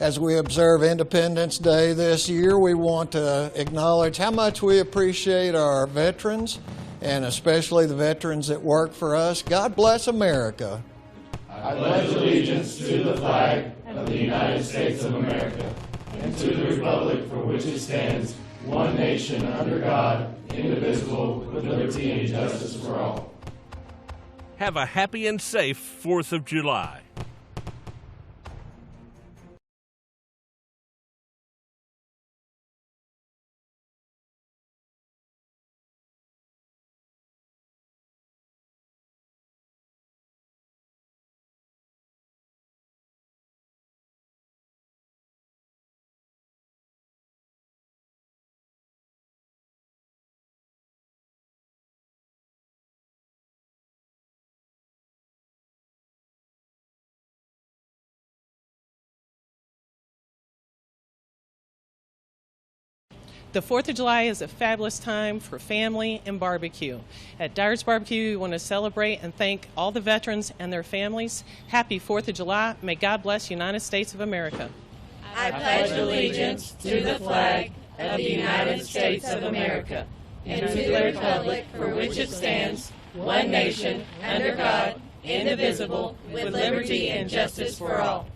As we observe Independence Day this year, we want to acknowledge how much we appreciate our veterans, and especially the veterans that work for us. God bless America. I pledge allegiance to the flag of the United States of America and to the republic for which it stands, one nation under God, indivisible, with liberty and justice for all. Have a happy and safe 4th of July. The 4th of July is a fabulous time for family and barbecue. At Dyer's Barbecue, we want to celebrate and thank all the veterans and their families. Happy 4th of July. May God bless the United States of America. I pledge allegiance to the flag of the United States of America and to the republic for which it stands, one nation, under God, indivisible, with liberty and justice for all.